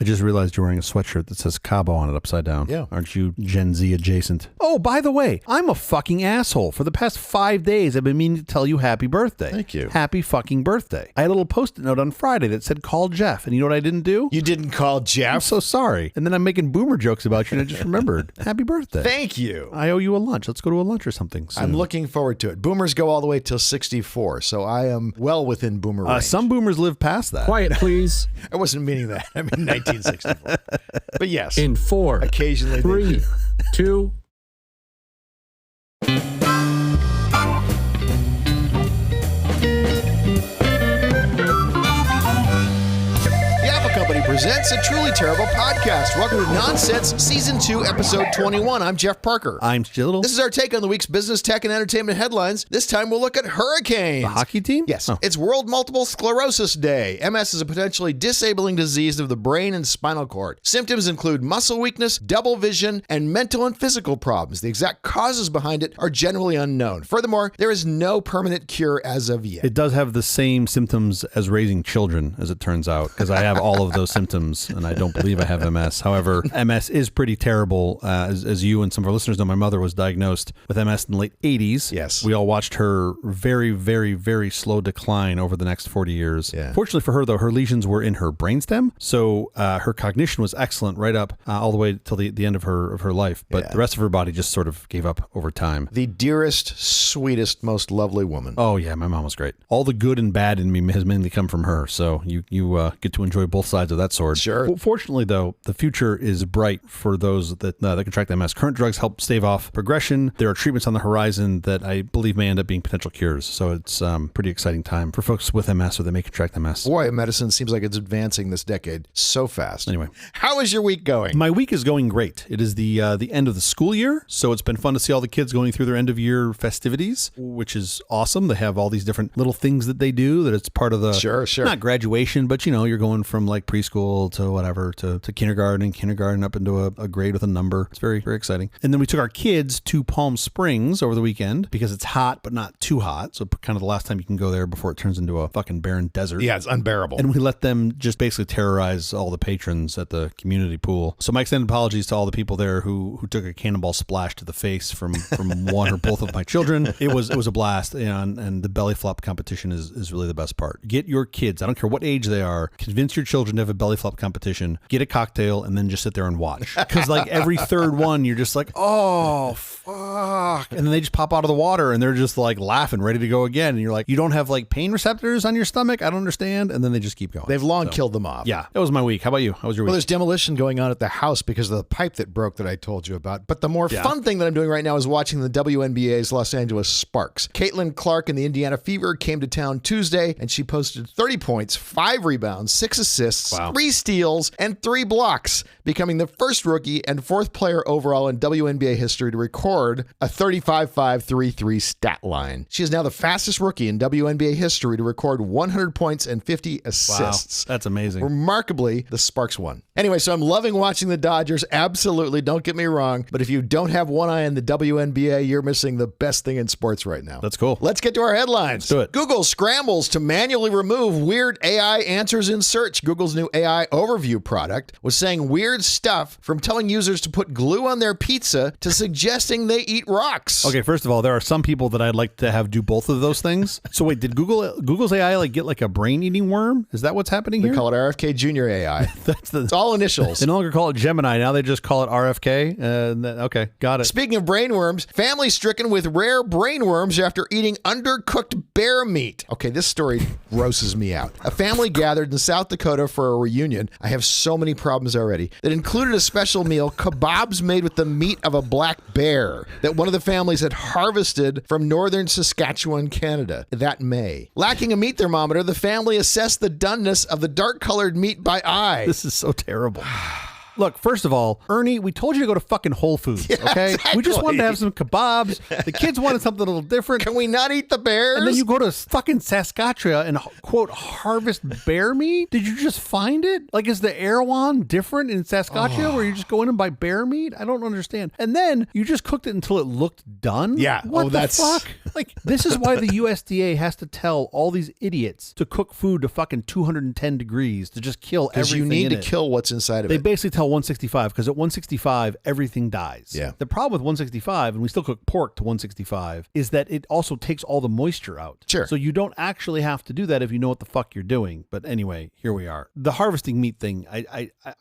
I just realized you're wearing a sweatshirt that says Cabo on it upside down. Yeah. Aren't you Gen Z adjacent? Oh, by the way, I'm a fucking asshole. For the past 5 days, I've been meaning to tell you happy birthday. Thank you. Happy fucking birthday. I had a little Post-it note on Friday that said call Jeff. And you know what I didn't do? You didn't call Jeff? I'm so sorry. And then I'm making boomer jokes about you and I just remembered. Happy birthday. Thank you. I owe you a lunch. Let's go to a lunch or something soon. I'm looking forward to it. Boomers go all the way till 64, so I am well within boomer range. Some boomers live past that. Quiet, please. I wasn't meaning that. I mean 1964. But yes. In 4, Occasionally 3, 2. Company presents a truly terrible podcast. Welcome to Nonsense Season 2, Episode 21. I'm Jeff Parker. I'm Still. This is our take on the week's business, tech, and entertainment headlines. This time we'll look at hurricanes. The hockey team? Yes. Oh. It's World Multiple Sclerosis Day. MS is a potentially disabling disease of the brain and spinal cord. Symptoms include muscle weakness, double vision, and mental and physical problems. The exact causes behind it are generally unknown. Furthermore, there is no permanent cure as of yet. It does have the same symptoms as raising children, as it turns out, because I have all of those symptoms, and I don't believe I have MS. However, MS is pretty terrible. As you and some of our listeners know, my mother was diagnosed with MS in the late 80s. Yes. We all watched her very, very, very slow decline over the next 40 years. Yeah. Fortunately for her, though, her lesions were in her brainstem, so her cognition was excellent right up all the way till the end of her life. But the rest of her body just sort of gave up over time. The dearest, sweetest, most lovely woman. Oh, yeah, my mom was great. All the good and bad in me has mainly come from her, so you get to enjoy both sides of that sword. Sure. Well, fortunately, though, the future is bright for those that contract MS. Current drugs help stave off progression. There are treatments on the horizon that I believe may end up being potential cures, so it's pretty exciting time for folks with MS or that may contract MS. Boy, medicine seems like it's advancing this decade so fast. Anyway. How is your week going? My week is going great. It is the end of the school year, so it's been fun to see all the kids going through their end-of-year festivities, which is awesome. They have all these different little things that they do that it's part of the... Sure. Not graduation, but, you're going from like preschool to whatever, to kindergarten up into a grade with a number. It's very, very exciting. And then we took our kids to Palm Springs over the weekend because it's hot, but not too hot. So kind of the last time you can go there before it turns into a fucking barren desert. Yeah, it's unbearable. And we let them just basically terrorize all the patrons at the community pool. So my extended apologies to all the people there who took a cannonball splash to the face from one or both of my children. It was a blast, and the belly flop competition is really the best part. Get your kids, I don't care what age they are, convince your children to have a belly flop competition, get a cocktail, and then just sit there and watch. Because like every third one, you're just like, oh, fuck. And then they just pop out of the water and they're just like laughing, ready to go again. And you're like, you don't have like pain receptors on your stomach? I don't understand. And then they just keep going. They've long killed them off. Yeah, that was my week. How about you? How was your week? Well, there's demolition going on at the house because of the pipe that broke that I told you about. But the more fun thing that I'm doing right now is watching the WNBA's Los Angeles Sparks. Caitlin Clark and the Indiana Fever came to town Tuesday, and she posted 30 points, 5 rebounds, 6 assists, 3 steals, and 3 blocks, becoming the first rookie and 4th player overall in WNBA history to record a 35-5-3-3 stat line. She is now the fastest rookie in WNBA history to record 100 points and 50 assists. Wow, that's amazing. Remarkably, the Sparks won. Anyway, so I'm loving watching the Dodgers. Absolutely, don't get me wrong. But if you don't have one eye on the WNBA, you're missing the best thing in sports right now. That's cool. Let's get to our headlines. Let's do it. Google scrambles to manually remove weird AI answers in search. Google's new AI overview product was saying weird stuff, from telling users to put glue on their pizza to suggesting they eat rocks. Okay, first of all, there are some people that I'd like to have do both of those things. So wait, did Google's AI like get like a brain-eating worm? Is that what's happening here? They call it RFK Jr. AI. It's all initials. They no longer call it Gemini. Now they just call it RFK. Okay, got it. Speaking of brainworms, family stricken with rare brainworms after eating undercooked bear meat. Okay, this story grosses me out. A family gathered in South Dakota for a reunion. I have so many problems already. That included a special meal, kebabs made with the meat of a black bear that one of the families had harvested from northern Saskatchewan, Canada, that May. Lacking a meat thermometer, the family assessed the doneness of the dark-colored meat by eye. This is so terrible. Look, first of all, Ernie, we told you to go to fucking Whole Foods, okay? Exactly. We just wanted to have some kebabs. The kids wanted something a little different. Can we not eat the bears? And then you go to fucking Saskatchewan and, quote, harvest bear meat? Did you just find it? Like, is the Erewhon different in Saskatchewan where you just go in and buy bear meat? I don't understand. And then you just cooked it until it looked done? Yeah. What the fuck? Like, this is why the USDA has to tell all these idiots to cook food to fucking 210 degrees to just kill everything. Because you need to kill what's inside of They it. basically tell 165 because at 165, everything dies. Yeah. The problem with 165, and we still cook pork to 165, is that it also takes all the moisture out. Sure. So you don't actually have to do that if you know what the fuck you're doing. But anyway, here we are. The harvesting meat thing,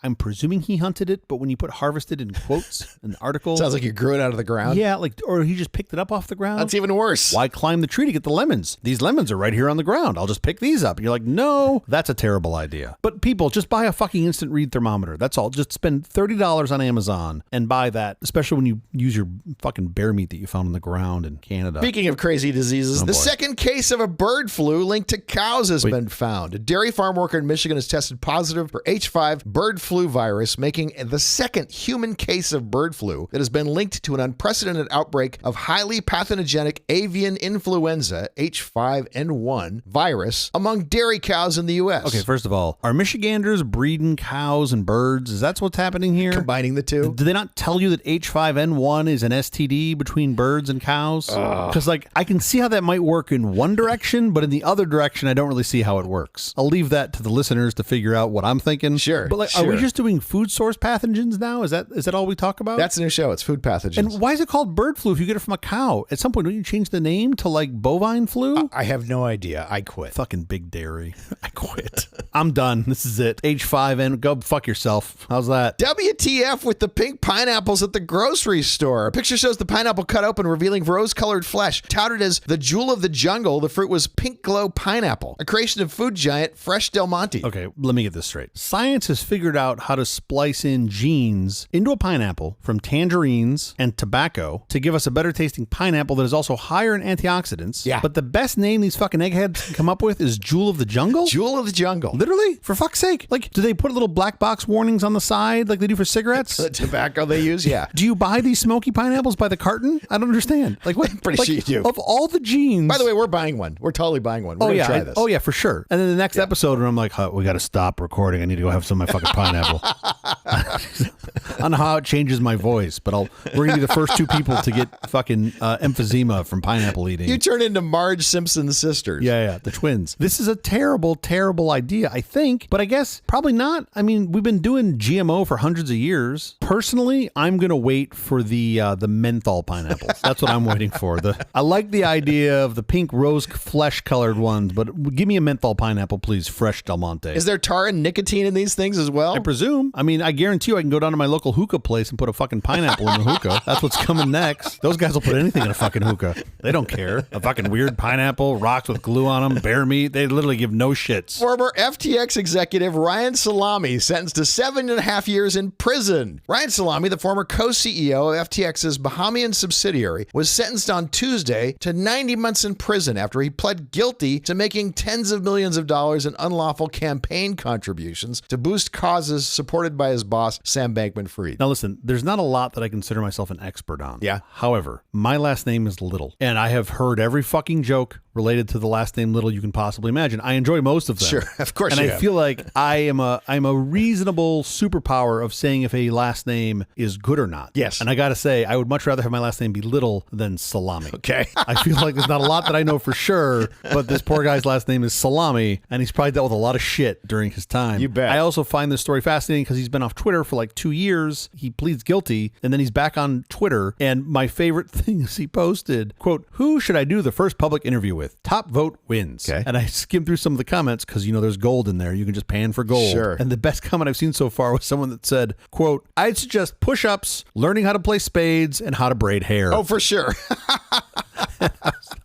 I'm presuming he hunted it, but when you put harvested in quotes in the article. Sounds like you grew it out of the ground. Yeah, like, or he just picked it up off the ground. That's even worse. Why climb the tree to get the lemons? These lemons are right here on the ground. I'll just pick these up. And you're like, no, that's a terrible idea. But people, just buy a fucking instant read thermometer. That's all. Just spend $30 on Amazon and buy that, especially when you use your fucking bear meat that you found on the ground in Canada. Speaking of crazy diseases, the second case of a bird flu linked to cows has been found. A dairy farm worker in Michigan has tested positive for H5 bird flu virus, making the second human case of bird flu that has been linked to an unprecedented outbreak of highly pathogenic avian influenza, H5N1 virus, among dairy cows in the U.S. Okay, first of all, are Michiganders breeding cows and birds? Is that what's happening here? Combining the two. Do they not tell you that H5N1 is an STD between birds and cows? Because, like, I can see how that might work in one direction, but in the other direction, I don't really see how it works. I'll leave that to the listeners to figure out what I'm thinking. Sure. But, like, are we just doing food source pathogens now? Is that all we talk about? That's a new show. It's food pathogens. And why is it called bird flu if you get it from a cow? At some point, don't you change the name to, like, bovine flu? I have no idea. I quit. Fucking big dairy. I quit. I'm done. This is it. H5N. Go fuck yourself. How's that? WTF with the pink pineapples at the grocery store. A picture shows the pineapple cut open, revealing rose-colored flesh. Touted as the jewel of the jungle, the fruit was pink glow pineapple, a creation of food giant Fresh Del Monte. Okay, let me get this straight. Science has figured out how to splice in genes into a pineapple from tangerines and tobacco to give us a better tasting pineapple that is also higher in antioxidants. Yeah. But the best name these fucking eggheads can come up with is Jewel of the Jungle? Jewel of the jungle. Literally? For fuck's sake. Like, do they put little black box warnings on the side like they do for cigarettes? The tobacco they use, yeah. Do you buy these smoky pineapples by the carton? I don't understand. Like, what? Pretty sure you do. Of all the genes. By the way, we're buying one. We're totally buying one. We're going to try this. Oh, yeah, for sure. And then the next episode, when I'm like, we got to stop recording. I need to go have some of my fucking pineapple. I don't know how it changes my voice, but we're going to be the first two people to get fucking emphysema from pineapple eating. You turn into Marge Simpson's sisters. Yeah, the twins. This is a terrible, terrible idea, I think, but I guess probably not. I mean, we've been doing GMO for hundreds of years. Personally, I'm going to wait for the menthol pineapples. That's what I'm waiting for. I like the idea of the pink rose flesh colored ones, but give me a menthol pineapple, please. Fresh Del Monte. Is there tar and nicotine in these things as well? I presume. I mean, I guarantee you I can go down to my local hookah place and put a fucking pineapple in the hookah. That's what's coming next. Those guys will put anything in a fucking hookah. They don't care. A fucking weird pineapple, rocks with glue on them, bear meat. They literally give no shits. Former FTX executive Ryan Salame sentenced to 7.5 years in prison. Ryan Salame, the former co-CEO of FTX's Bahamian subsidiary, was sentenced on Tuesday to 90 months in prison after he pled guilty to making tens of millions of dollars in unlawful campaign contributions to boost causes supported by his boss, Sam Bankman-Fried. Now listen, there's not a lot that I consider myself an expert on. Yeah. However, my last name is Little, and I have heard every fucking joke related to the last name Little you can possibly imagine. I enjoy most of them. Sure, of course. And you I have. feel like I'm a reasonable superpower of saying if a last name is good or not. Yes. And I got to say, I would much rather have my last name be Little than Salami. Okay. I feel like there's not a lot that I know for sure, but this poor guy's last name is Salami, and he's probably dealt with a lot of shit during his time. You bet. I also find this story fascinating because he's been off Twitter for like 2 years. He pleads guilty, and then he's back on Twitter, and my favorite thing is he posted, quote, "Who should I do the first public interview with? Top vote wins." Okay. And I skimmed through some of the comments because, you know, there's gold in there. You can just pan for gold. Sure. And the best comment I've seen so far was someone that said, quote, "I'd suggest push-ups, learning how to play spades, and how to braid hair." Oh, for sure.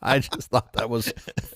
I just thought that was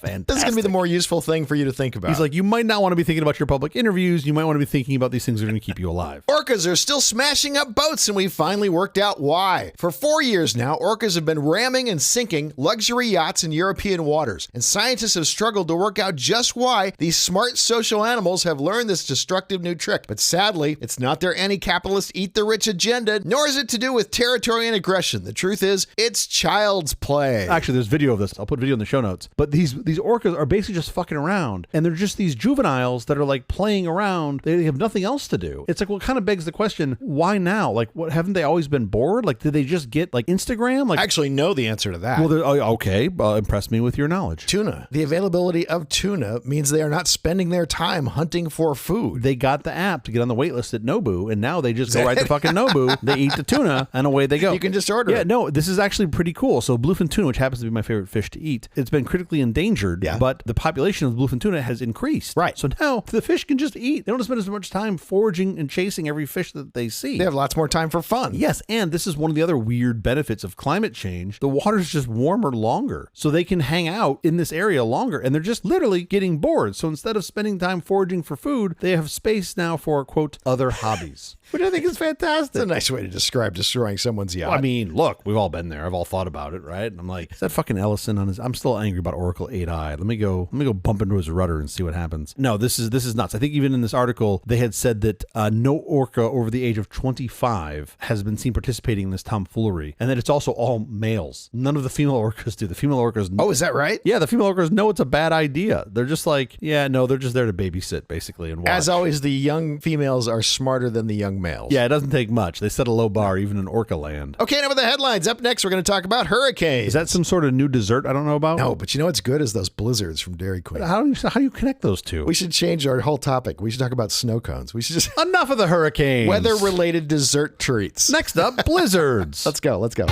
fantastic. This is going to be the more useful thing for you to think about. He's like, you might not want to be thinking about your public interviews. You might want to be thinking about these things that are going to keep you alive. Orcas are still smashing up boats, and we finally worked out why. For 4 years now, orcas have been ramming and sinking luxury yachts in European waters, and scientists have struggled to work out just why these smart social animals have learned this destructive new trick. But sadly, it's not their anti-capitalist eat-the-rich agenda, nor is it to do with territory and aggression. The truth is, it's child's play. Actually, there's video of this. I'll put video in the show notes. But these orcas are basically just fucking around, and they're just these juveniles that are like playing around. They have nothing else to do. It's like, well, it kind of begs the question, why now? Like, what, haven't they always been bored? Like, did they just get like Instagram? Like, I actually know the answer to that. well, okay, impress me with your knowledge. Tuna. The availability of tuna means they are not spending their time hunting for food. They got the app to get on the wait list at Nobu, and now they just go right to fucking Nobu. They eat the tuna, and away they go. You can just order it. Yeah, no, this is actually pretty cool. So bluefin tuna, which happens to be my favorite fish to eat, it's been critically endangered, but the population of bluefin tuna has increased. Right. So now the fish can just eat. They don't spend as much time foraging and chasing every fish that they see. They have lots more time for fun. Yes, and this is one of the other weird benefits of climate change. The water's just warmer longer, so they can hang out in this area longer, and they're just literally getting bored. So instead of spending time foraging for food, they have space now for, quote, other hobbies. Which I think is fantastic. It's a nice way to describe destroying someone's yacht. Well, I mean, look, we've all been there. I've all thought about it, right? And I'm like, is that fucking Ellison on his? I'm still angry about Oracle 8i. Let me go bump into his rudder and see what happens. No, this is nuts. I think even in this article, they had said that no orca over the age of 25 has been seen participating in this tomfoolery, and that it's also all males. None of the female orcas do. The female orcas. Oh, is that right? Yeah, the female orcas know it's a bad idea. They're just like, yeah, no, they're just there to babysit, basically, and watch. As always, the young females are smarter than the young males. Yeah, it doesn't take much. They set a low bar, even in orca land. Okay, now with the headlines. Up next, we're going to talk about hurricanes. Is that some sort of new dessert I don't know about? No, but you know what's good is those blizzards from Dairy Queen. How do you connect those two? We should change our whole topic. We should talk about snow cones. We should just... Enough of the hurricanes. Weather-related dessert treats. Next up, blizzards. Let's go.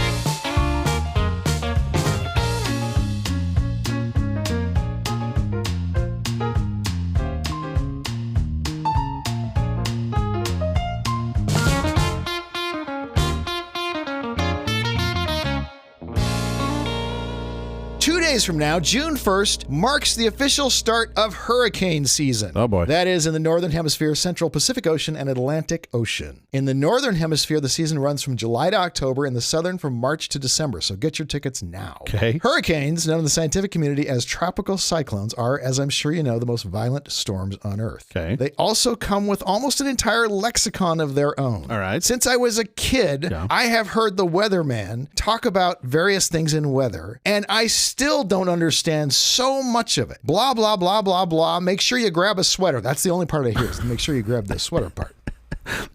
2 days from now, June 1st, marks the official start of hurricane season. Oh, boy. That is in the Northern Hemisphere, Central Pacific Ocean, and Atlantic Ocean. In the Northern Hemisphere, the season runs from July to October, in the Southern from March to December, so get your tickets now. Okay. Hurricanes, known in the scientific community as tropical cyclones, are, as I'm sure you know, the most violent storms on Earth. Okay. They also come with almost an entire lexicon of their own. All right. Since I was a kid, I have heard the weatherman talk about various things in weather, and I still don't understand so much of it. Blah, blah, blah, blah, blah. Make sure you grab a sweater. That's the only part I hear is make sure you grab the sweater part.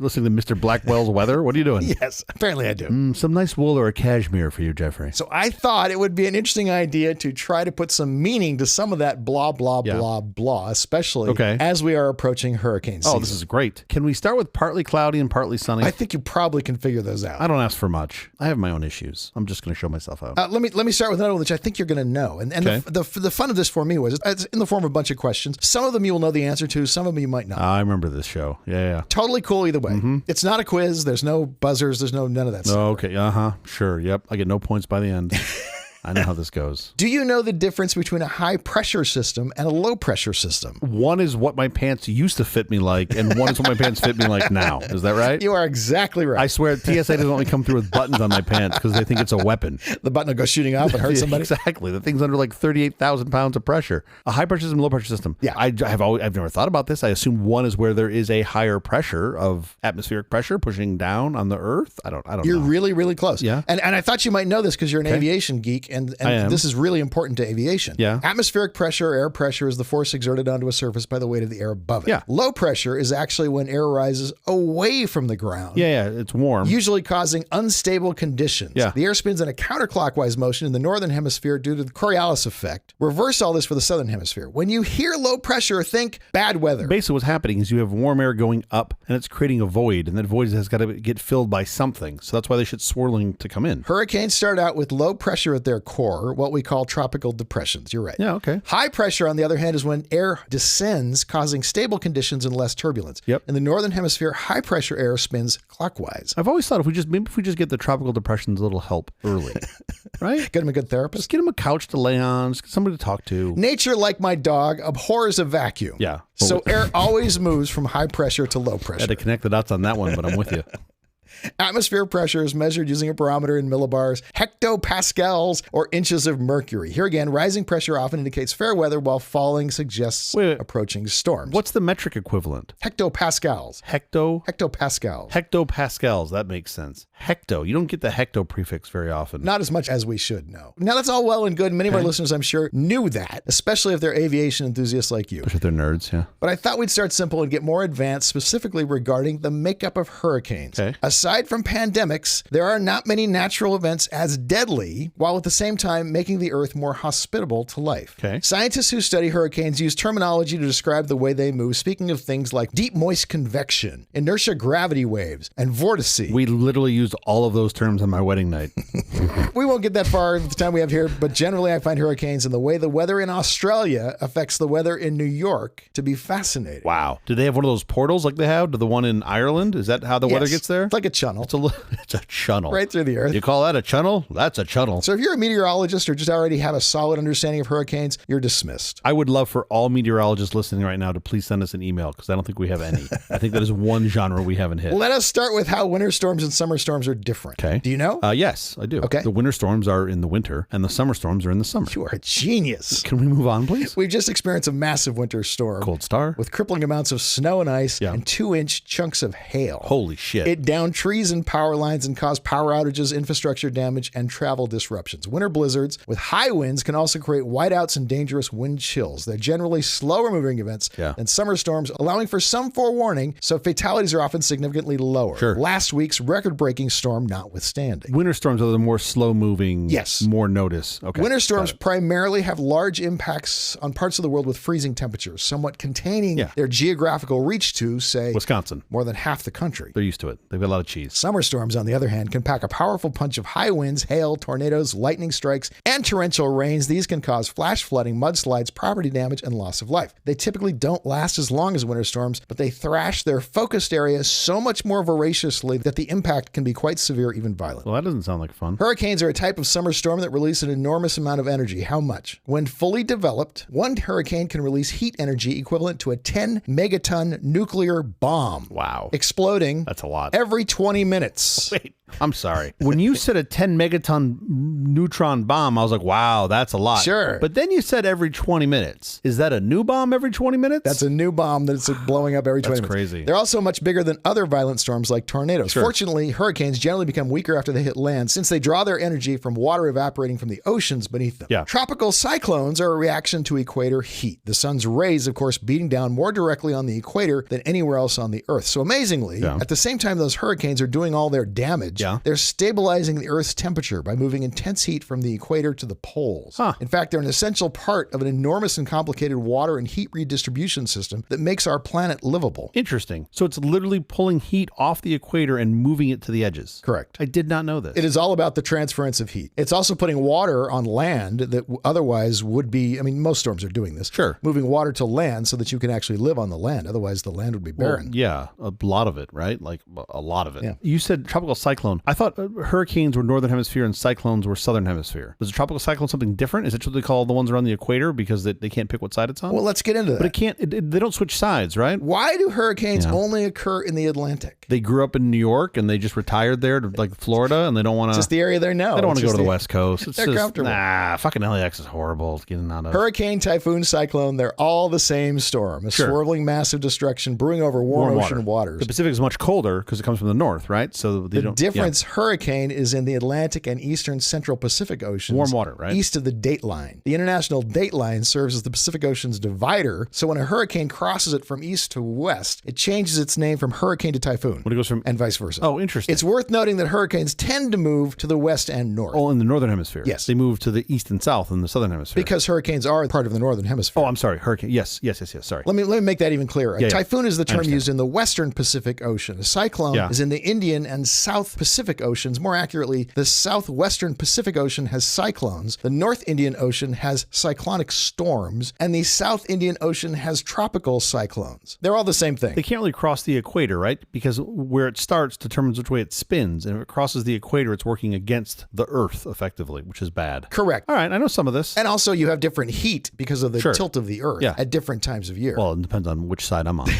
Listening to Mr. Blackwell's weather? What are you doing? Yes, apparently I do. Some nice wool or a cashmere for you, Jeffrey. So I thought it would be an interesting idea to try to put some meaning to some of that blah, blah, blah, blah, especially as we are approaching hurricane season. Oh, this is great. Can we start with partly cloudy and partly sunny? I think you probably can figure those out. I don't ask for much. I have my own issues. I'm just going to show myself out. Let me start with another one, which I think you're going to know. And the fun of this for me was it's in the form of a bunch of questions. Some of them you will know the answer to. Some of them you might not. I remember this show. Yeah. Totally cool either way. It's not a quiz. There's no buzzers. There's none of that stuff. Okay. Sure. Yep. I get no points by the end. I know how this goes. Do you know the difference between a high pressure system and a low pressure system? One is what my pants used to fit me like, and one is what my pants fit me like now. Is that right? You are exactly right. I swear, TSA doesn't only come through with buttons on my pants because they think it's a weapon. The button will go shooting off and hurt somebody? Exactly. The thing's under like 38,000 pounds of pressure. A high pressure system, low pressure system. Yeah. I've never thought about this. I assume one is where there is a higher pressure of atmospheric pressure pushing down on the Earth. I don't know. You're really, really close. Yeah. And I thought you might know this because you're an aviation geek, and this is really important to aviation. Yeah. Atmospheric pressure, air pressure, is the force exerted onto a surface by the weight of the air above it. Yeah. Low pressure is actually when air rises away from the ground. Yeah, it's warm. Usually causing unstable conditions. Yeah. The air spins in a counterclockwise motion in the northern hemisphere due to the Coriolis effect. Reverse all this for the southern hemisphere. When you hear low pressure, think bad weather. Basically what's happening is you have warm air going up and it's creating a void, and that void has got to get filled by something. So that's why they should swirling to come in. Hurricanes start out with low pressure at their their core, what we call tropical depressions. You're right. Yeah, okay. High pressure, on the other hand, is when air descends, causing stable conditions and less turbulence. Yep. In the northern hemisphere, high pressure air spins clockwise. I've always thought if we just get the tropical depressions a little help early, right? Get him a good therapist. Just get him a couch to lay on, just get somebody to talk to. Nature, like my dog, abhors a vacuum. Yeah. So air always moves from high pressure to low pressure. I had to connect the dots on that one, but I'm with you. Atmosphere pressure is measured using a barometer in millibars, hectopascals, or inches of mercury. Here again, rising pressure often indicates fair weather, while falling suggests approaching storms. What's the metric equivalent? Hectopascals. Hectopascals. Hectopascals. That makes sense. Hecto. You don't get the hecto prefix very often. Not as much as we should know. Now, that's all well and good. Many of our listeners, I'm sure, knew that, especially if they're aviation enthusiasts like you. Especially if they're nerds, yeah. But I thought we'd start simple and get more advanced, specifically regarding the makeup of hurricanes. Okay. Aside from pandemics, there are not many natural events as deadly, while at the same time making the Earth more hospitable to life. Okay. Scientists who study hurricanes use terminology to describe the way they move, speaking of things like deep moist convection, inertia gravity waves, and vortice. We literally used all of those terms on my wedding night. We won't get that far with the time we have here, but generally I find hurricanes and the way the weather in Australia affects the weather in New York to be fascinating. Wow. Do they have one of those portals like they have to the one in Ireland? Is that how the weather gets there? It's like a channel. It's a channel. Right through the earth. You call that a channel? That's a channel. So if you're a meteorologist or just already have a solid understanding of hurricanes, you're dismissed. I would love for all meteorologists listening right now to please send us an email, because I don't think we have any. I think that is one genre we haven't hit. Let us start with how winter storms and summer storms are different. Okay. Do you know? Yes, I do. Okay. The winter storms are in the winter, and the summer storms are in the summer. You are a genius. Can we move on, please? We've just experienced a massive winter storm. Cold Star. With crippling amounts of snow and ice and 2-inch chunks of hail. Holy shit. It downed trees and power lines and caused power outages, infrastructure damage, and travel disruptions. Winter blizzards with high winds can also create whiteouts and dangerous wind chills. They're generally slower moving events than summer storms, allowing for some forewarning, so fatalities are often significantly lower. Sure. Last week's record-breaking storm notwithstanding. Winter storms are the more slow-moving, more notice. Okay. Winter storms primarily have large impacts on parts of the world with freezing temperatures, somewhat containing their geographical reach to, say, Wisconsin. More than half the country. They're used to it. They've got a lot of cheese. Summer storms, on the other hand, can pack a powerful punch of high winds, hail, tornadoes, lightning strikes, and torrential rains. These can cause flash flooding, mudslides, property damage, and loss of life. They typically don't last as long as winter storms, but they thrash their focused area so much more voraciously that the impact can be quite severe, even violent. Well, that doesn't sound like fun. Hurricanes are a type of summer storm that release an enormous amount of energy. How much? When fully developed, one hurricane can release heat energy equivalent to a 10 megaton nuclear bomb. Wow. Exploding. That's a lot. Every 20 minutes. Wait. I'm sorry. When you said a 10 megaton neutron bomb, I was like, wow, that's a lot. Sure. But then you said every 20 minutes. Is that a new bomb every 20 minutes? That's a new bomb that's blowing up every 20 minutes. That's crazy. They're also much bigger than other violent storms like tornadoes. Sure. Fortunately, hurricanes generally become weaker after they hit land since they draw their energy from water evaporating from the oceans beneath them. Yeah. Tropical cyclones are a reaction to equator heat. The sun's rays, of course, beating down more directly on the equator than anywhere else on the Earth. So amazingly, at the same time those hurricanes are doing all their damage, they're stabilizing the Earth's temperature by moving intense heat from the equator to the poles. In fact, they're an essential part of an enormous and complicated water and heat redistribution system that makes our planet livable. Interesting. So it's literally pulling heat off the equator and moving it to the edges. Correct. I did not know this. It is all about the transference of heat. It's also putting water on land that otherwise would be, I mean, most storms are doing this. Sure. Moving water to land so that you can actually live on the land. Otherwise, the land would be barren. Well, yeah, a lot of it, right? Like a lot of it. Yeah. You said tropical cyclone. I thought hurricanes were northern hemisphere and cyclones were southern hemisphere. Is a tropical cyclone something different? Is it what they call the ones around the equator because they can't pick what side it's on? Well, let's get into that. But it can't. They don't switch sides, right? Why do hurricanes only occur in the Atlantic? They grew up in New York and they just retired there to like Florida, and they don't want to. Just the area they're now. They don't want to go to the West Coast. It's they're just comfortable. Fucking LAX is horrible. It's getting out of hurricane, typhoon, cyclone. They're all the same storm. A swirling, massive destruction brewing over warm ocean waters. The Pacific is much colder because it comes from the north, right? So the difference. Hurricane is in the Atlantic and eastern central Pacific Oceans. Warm water, right? East of the date line. The international date line serves as the Pacific Ocean's divider. So when a hurricane crosses it from east to west, it changes its name from hurricane to typhoon. When it goes from and vice versa. Oh, interesting. It's worth noting that hurricanes tend to move to the west and north. Oh, in the northern hemisphere. Yes. They move to the east and south in the southern hemisphere. Because hurricanes are part of the northern hemisphere. Oh, I'm sorry. Hurricane. Yes. Sorry. Let me make that even clearer. A typhoon is the term used in the western Pacific Ocean. A cyclone is in the Indian and South Pacific Pacific Oceans. More accurately, the southwestern Pacific Ocean has cyclones, the North Indian Ocean has cyclonic storms, and the South Indian Ocean has tropical cyclones. They're all the same thing. They can't really cross the equator, right? Because where it starts determines which way it spins. And if it crosses the equator, it's working against the Earth, effectively, which is bad. Correct. All right, I know some of this. And also you have different heat because of the tilt of the Earth at different times of year. Well, it depends on which side I'm on.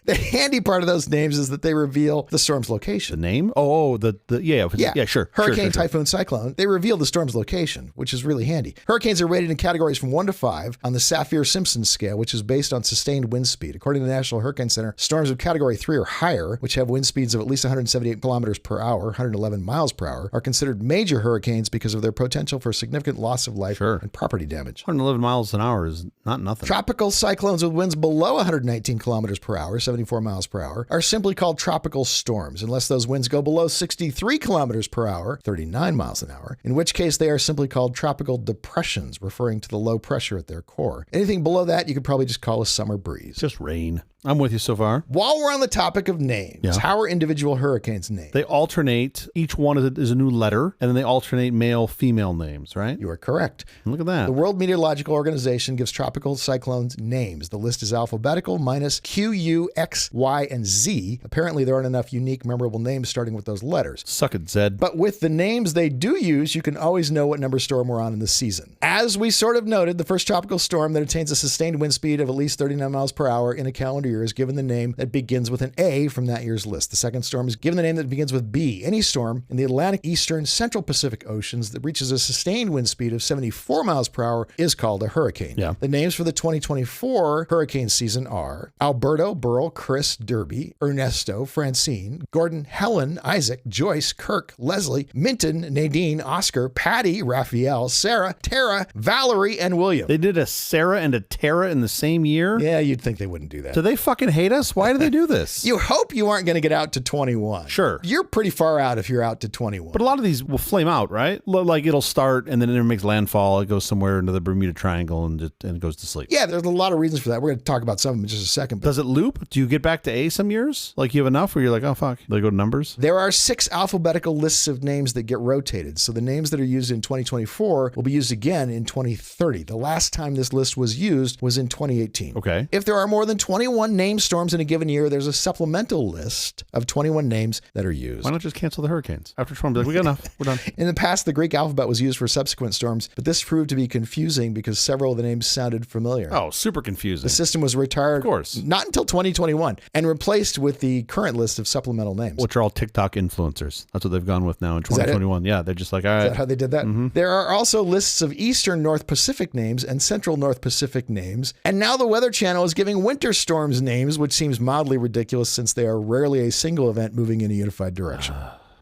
The handy part of those names is that they reveal the storm's location. The name? Yeah, sure. Hurricane, typhoon, cyclone. They reveal the storm's location, which is really handy. Hurricanes are rated in categories from 1 to 5 on the Saffir-Simpson scale, which is based on sustained wind speed. According to the National Hurricane Center, storms of category 3 or higher, which have wind speeds of at least 178 kilometers per hour, 111 miles per hour, are considered major hurricanes because of their potential for significant loss of life and property damage. 111 miles an hour is not nothing. Tropical cyclones with winds below 119 kilometers per hour, 74 miles per hour, are simply called tropical storms, unless those winds go below 63 kilometers per hour, 39 miles an hour, in which case they are simply called tropical depressions, referring to the low pressure at their core. Anything below that, you could probably just call a summer breeze. Just rain. I'm with you so far. While we're on the topic of names, how are individual hurricanes named? They alternate. Each one is a new letter, and then they alternate male-female names, right? You are correct. Look at that. The World Meteorological Organization gives tropical cyclones names. The list is alphabetical minus Q, U, X, Y, and Z. Apparently, there aren't enough unique, memorable names starting with those letters. Suck it, Zed. But with the names they do use, you can always know what number storm we're on in the season. As we sort of noted, the first tropical storm that attains a sustained wind speed of at least 39 miles per hour in a calendar year is given the name that begins with an A from that year's list. The second storm is given the name that begins with B. Any storm in the Atlantic, Eastern, Central Pacific Oceans that reaches a sustained wind speed of 74 miles per hour is called a hurricane. Yeah. The names for the 2024 hurricane season are Alberto, Burl, Chris, Derby, Ernesto, Francine, Gordon, Helen, Isaac, Joyce, Kirk, Leslie, Minton, Nadine, Oscar, Patty, Raphael, Sarah, Tara, Valerie, and William. They did a Sarah and a Tara in the same year? Yeah, you'd think they wouldn't do that. Do they fucking hate us? Why do they do this? You hope you aren't going to get out to 21. Sure. You're pretty far out if you're out to 21. But a lot of these will flame out, right? Like it'll start and then it never makes landfall. It goes somewhere into the Bermuda Triangle and it goes to sleep. Yeah, there's a lot of reasons for that. We're going to talk about some of them in just a second. Does it loop? Do you get back to A some years? Like you have enough where you're like, oh, fuck. They go to numbers? There are 6 alphabetical lists of names that get rotated. So the names that are used in 2024 will be used again in 2030. The last time this list was used was in 2018. Okay. If there are more than 21 named storms in a given year, there's a supplemental list of 21 names that are used. Why not just cancel the hurricanes? After storms, like, we got enough. We're done. In the past, the Greek alphabet was used for subsequent storms, but this proved to be confusing because several of the names sounded familiar. Oh, super confusing. The system was retired, of course, not until 2021 and replaced with the current list of supplemental names. Which are all TikTok influencers. That's what they've gone with now in 2021. Yeah, they're just like, all right. Is that how they did that? Mm-hmm. There are also lists of Eastern North Pacific names and Central North Pacific names. And now the Weather Channel is giving winter storms names, which seems mildly ridiculous since they are rarely a single event moving in a unified direction.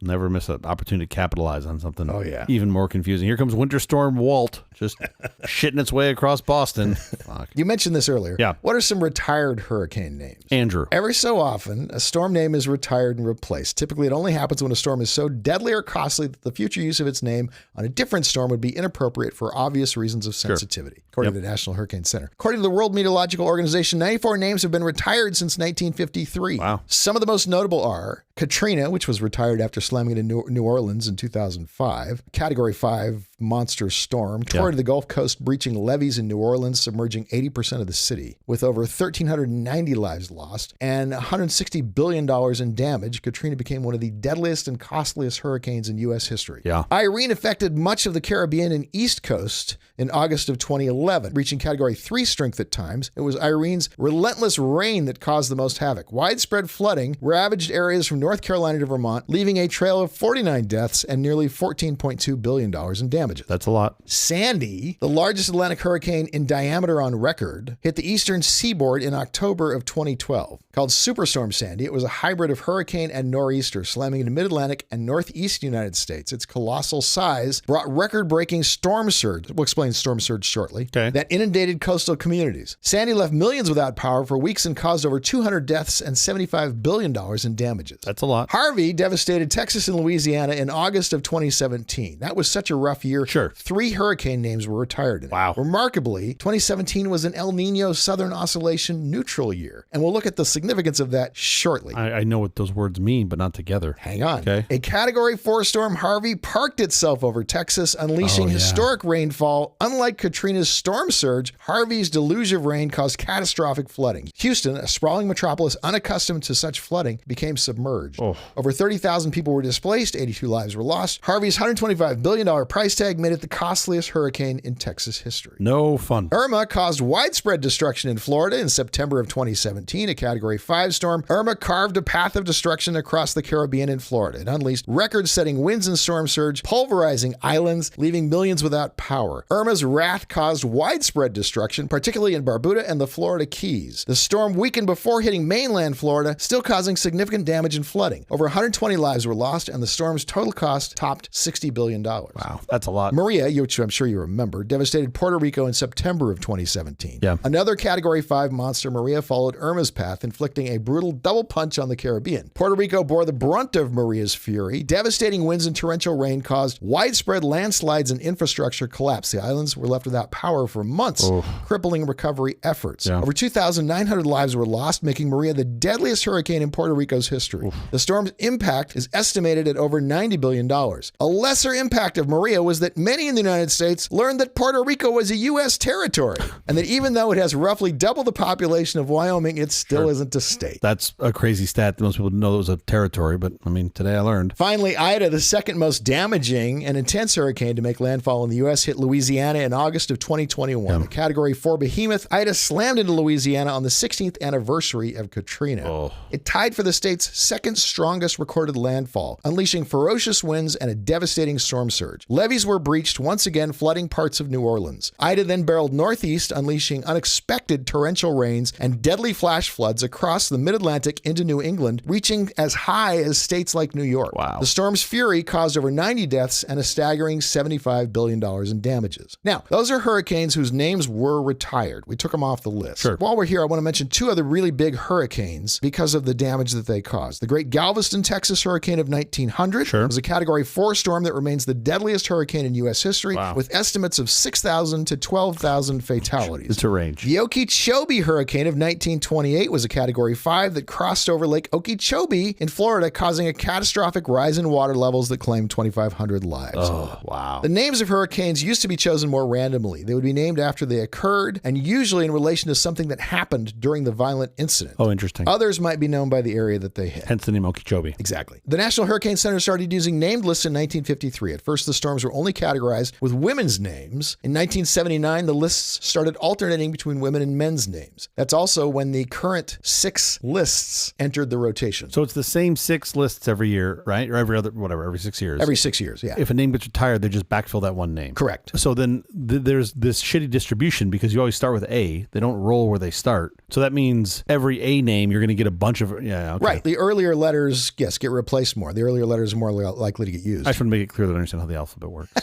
Never miss an opportunity to capitalize on something even more confusing. Here comes Winter Storm Walt, just shitting its way across Boston. Fuck. You mentioned this earlier. Yeah. What are some retired hurricane names? Andrew. Every so often, a storm name is retired and replaced. Typically, it only happens when a storm is so deadly or costly that the future use of its name on a different storm would be inappropriate for obvious reasons of sensitivity, according to the National Hurricane Center. According to the World Meteorological Organization, 94 names have been retired since 1953. Wow. Some of the most notable are Katrina, which was retired after slamming into New Orleans in 2005. Category 5 monster storm tore to the Gulf Coast, breaching levees in New Orleans, submerging 80% of the city. With over 1,390 lives lost and $160 billion in damage, Katrina became one of the deadliest and costliest hurricanes in U.S. history. Yeah. Irene affected much of the Caribbean and East Coast in August of 2011, reaching Category 3 strength at times. It was Irene's relentless rain that caused the most havoc. Widespread flooding ravaged areas from North Carolina to Vermont, leaving a trail of 49 deaths and nearly $14.2 billion in damages. That's a lot. Sandy, the largest Atlantic hurricane in diameter on record, hit the eastern seaboard in October of 2012. Called Superstorm Sandy, it was a hybrid of hurricane and nor'easter, slamming into mid-Atlantic and northeast United States. Its colossal size brought record-breaking storm surge, we'll explain storm surge shortly, that inundated coastal communities. Sandy left millions without power for weeks and caused over 200 deaths and $75 billion in damages. That's a lot. Harvey devastated Texas and Louisiana in August of 2017. That was such a rough year year, Sure. 3 hurricane names were retired in it. Wow. Remarkably, 2017 was an El Nino Southern Oscillation neutral year, and we'll look at the significance of that shortly. I know what those words mean, but not together. Hang on. Okay. A Category 4 storm Harvey parked itself over Texas, unleashing historic rainfall. Unlike Katrina's storm surge, Harvey's deluge of rain caused catastrophic flooding. Houston, a sprawling metropolis unaccustomed to such flooding, became submerged. Over 30,000 people were displaced, 82 lives were lost. Harvey's $125 billion price tag made it the costliest hurricane in Texas history. No fun. Irma caused widespread destruction in Florida in September of 2017. A Category 5 storm, Irma carved a path of destruction across the Caribbean and Florida. It unleashed record-setting winds and storm surge, pulverizing islands, leaving millions without power. Irma's wrath caused widespread destruction, particularly in Barbuda and the Florida Keys. The storm weakened before hitting mainland Florida, still causing significant damage and flooding. Over 120 lives were lost, and the storm's total cost topped $60 billion. Wow, that's a lot. Maria, which I'm sure you remember, devastated Puerto Rico in September of 2017. Yeah. Another Category 5 monster, Maria, followed Irma's path, inflicting a brutal double punch on the Caribbean. Puerto Rico bore the brunt of Maria's fury. Devastating winds and torrential rain caused widespread landslides and infrastructure collapse. The islands were left without power for months, crippling recovery efforts. Yeah. Over 2,900 lives were lost, making Maria the deadliest hurricane in Puerto Rico's history. The storm's impact is estimated at over $90 billion. A lesser impact of Maria was that many in the United States learned that Puerto Rico was a U.S. territory, and that even though it has roughly double the population of Wyoming, it still isn't a state. That's a crazy stat that most people know it was a territory, but I mean, today I learned. Finally, Ida, the second most damaging and intense hurricane to make landfall in the U.S., hit Louisiana in August of 2021. A Category 4 behemoth, Ida slammed into Louisiana on the 16th anniversary of Katrina. It tied for the state's second strongest recorded landfall, unleashing ferocious winds and a devastating storm surge. Levees were breached, once again flooding parts of New Orleans. Ida then barreled northeast, unleashing unexpected torrential rains and deadly flash floods across the mid-Atlantic into New England, reaching as high as states like New York. Wow. The storm's fury caused over 90 deaths and a staggering $75 billion in damages. Now, those are hurricanes whose names were retired. We took them off the list. Sure. While we're here, I want to mention 2 other really big hurricanes because of the damage that they caused. The Great Galveston, Texas hurricane of 1900 was a Category 4 storm that remains the deadliest hurricane in U.S. history, with estimates of 6,000 to 12,000 fatalities. It's a range. The Okeechobee hurricane of 1928 was a Category 5 that crossed over Lake Okeechobee in Florida, causing a catastrophic rise in water levels that claimed 2,500 lives. Oh, wow. The names of hurricanes used to be chosen more randomly. They would be named after they occurred, and usually in relation to something that happened during the violent incident. Oh, interesting. Others might be known by the area that they hit. Hence the name Okeechobee. Exactly. The National Hurricane Center started using named lists in 1953. At first, the storms were only categorized with women's names. In 1979, the lists started alternating between women and men's names. That's also when the current 6 lists entered the rotation. So it's the same 6 lists every year, right? Or every 6 years. Every 6 years, yeah. If a name gets retired, they just backfill that one name. Correct. So then there's this shitty distribution because you always start with A. They don't roll where they start. So that means every A name, you're going to get a bunch of... Yeah, okay. Right. The earlier letters, yes, get replaced more. The earlier letters are more likely to get used. I just want to make it clear that I understand how the alphabet works.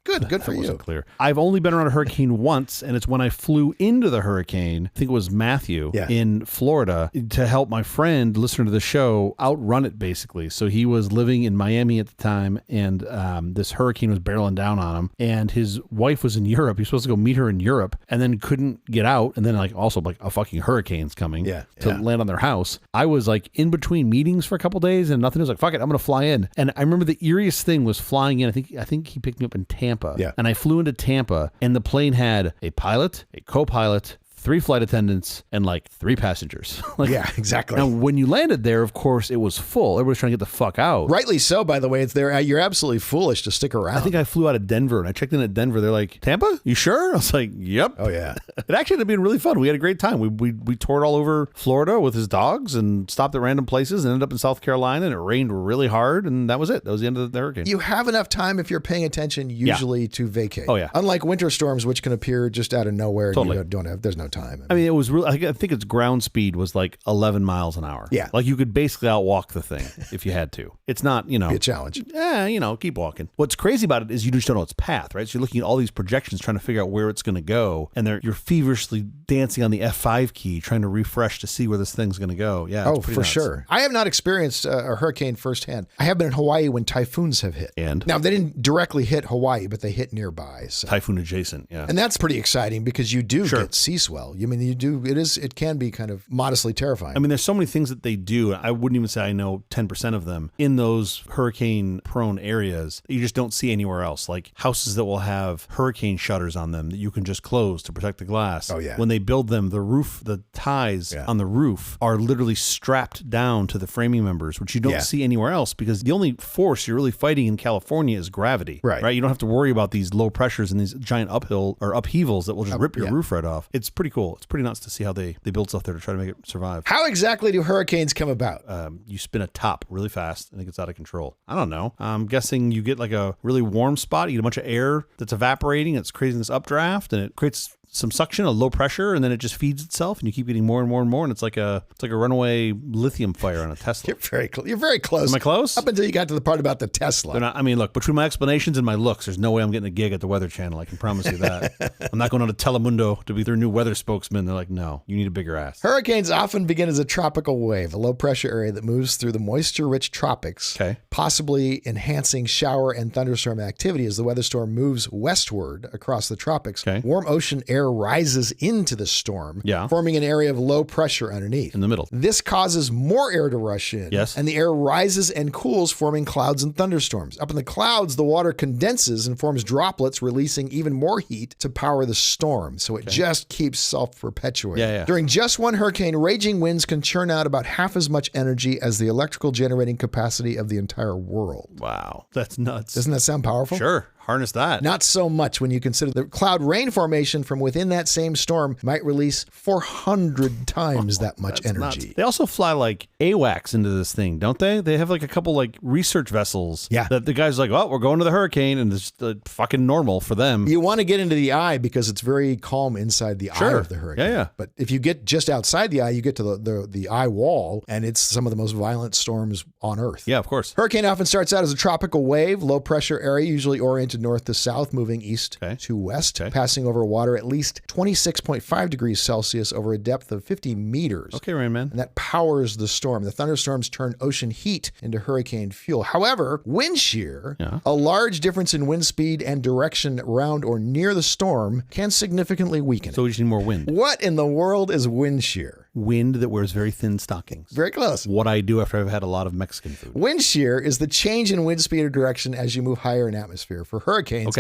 Good for That you. wasn't clear. I've only been around a hurricane once, and it's when I flew into the hurricane. I think it was Matthew in Florida to help my friend, listener to the show, outrun it basically. So he was living in Miami at the time, and this hurricane was barreling down on him, and his wife was in Europe. He was supposed to go meet her in Europe, and then couldn't get out, and then also a fucking hurricane's coming to land on their house. I was like in between meetings for a couple days, and nothing. I was like, fuck it, I'm gonna fly in. And I remember the eeriest thing was flying in. I think he picked me up in Tampa. Yeah. And I flew into Tampa, and the plane had a pilot, a co-pilot, 3 flight attendants, and like 3 passengers. Yeah, exactly. Now, when you landed there, of course, it was full. Everybody's trying to get the fuck out. Rightly so, by the way. It's there. You're absolutely foolish to stick around. I think I flew out of Denver, and I checked in at Denver. They're like, Tampa? You sure? I was like, yep. Oh, yeah. It actually ended up being really fun. We had a great time. We toured all over Florida with his dogs and stopped at random places and ended up in South Carolina, and it rained really hard, and that was it. That was the end of the hurricane. You have enough time if you're paying attention usually to vacate. Oh, yeah. Unlike winter storms, which can appear just out of nowhere. Totally. And there's no no time. I mean, it was really, I think its ground speed was like 11 miles an hour. Yeah. Like you could basically outwalk the thing if you had to. It's not, Be a challenge. Keep walking. What's crazy about it is you just don't know its path, right? So you're looking at all these projections trying to figure out where it's going to go. And you're feverishly dancing on the F5 key, trying to refresh to see where this thing's going to go. Yeah. Oh, for sure. I have not experienced a hurricane firsthand. I have been in Hawaii when typhoons have hit. And? Now, they didn't directly hit Hawaii, but they hit nearby. So. Typhoon adjacent, yeah. And that's pretty exciting because you do get sea swell. I mean, it can be kind of modestly terrifying. I mean, there's so many things that they do. I wouldn't even say I know 10% of them in those hurricane-prone areas that you just don't see anywhere else. Like houses that will have hurricane shutters on them that you can just close to protect the glass. Oh, yeah. When they build them, the ties on the roof are literally strapped down to the framing members, which you don't see anywhere else because the only force you're really fighting in California is gravity. Right? You don't have to worry about these low pressures and these giant upheavals that will just rip your roof right off. It's pretty cool. It's pretty nuts to see how they build stuff there to try to make it survive. How exactly do hurricanes come about? You spin a top really fast and it gets out of control. I don't know. I'm guessing you get like a really warm spot. You get a bunch of air that's evaporating. It's creating this updraft and it creates some suction, a low pressure, and then it just feeds itself, and you keep getting more and more and more, and it's like a runaway lithium fire on a Tesla. You're very close. Am I close? Up until you got to the part about the Tesla. Look, between my explanations and my looks, there's no way I'm getting a gig at the Weather Channel. I can promise you that. I'm not going on to Telemundo to be their new weather spokesman. They're like, no, you need a bigger ass. Hurricanes often begin as a tropical wave, a low pressure area that moves through the moisture-rich tropics, possibly enhancing shower and thunderstorm activity as the weather storm moves westward across the tropics. Warm ocean air rises into the storm, forming an area of low pressure underneath. In the middle. This causes more air to rush in, and the air rises and cools, forming clouds and thunderstorms. Up in the clouds, the water condenses and forms droplets, releasing even more heat to power the storm. So it just keeps self-perpetuating. During just one hurricane, raging winds can churn out about half as much energy as the electrical generating capacity of the entire world. Wow, that's nuts. Doesn't that sound powerful? Sure. Harness that. Not so much when you consider the cloud rain formation from within that same storm might release 400 times that much energy. Nuts. They also fly like AWACS into this thing, don't they? They have like a couple like research vessels that the guy's like, oh, we're going to the hurricane, and it's fucking normal for them. You want to get into the eye because it's very calm inside the eye of the hurricane. But if you get just outside the eye, you get to the eye wall, and it's some of the most violent storms on Earth. Yeah, of course. Hurricane often starts out as a tropical wave, low pressure area, usually oriented north to south, moving east to west, passing over water at least 26.5 degrees Celsius over a depth of 50 meters. Okay, Rain Man. And that powers the storm. The thunderstorms turn ocean heat into hurricane fuel. However, wind shear, a large difference in wind speed and direction around or near the storm, can significantly weaken it. So we just need more wind. What in the world is wind shear? Wind that wears very thin stockings. Very close. What I do after I've had a lot of Mexican food. Wind shear is the change in wind speed or direction as you move higher in atmosphere. For hurricanes,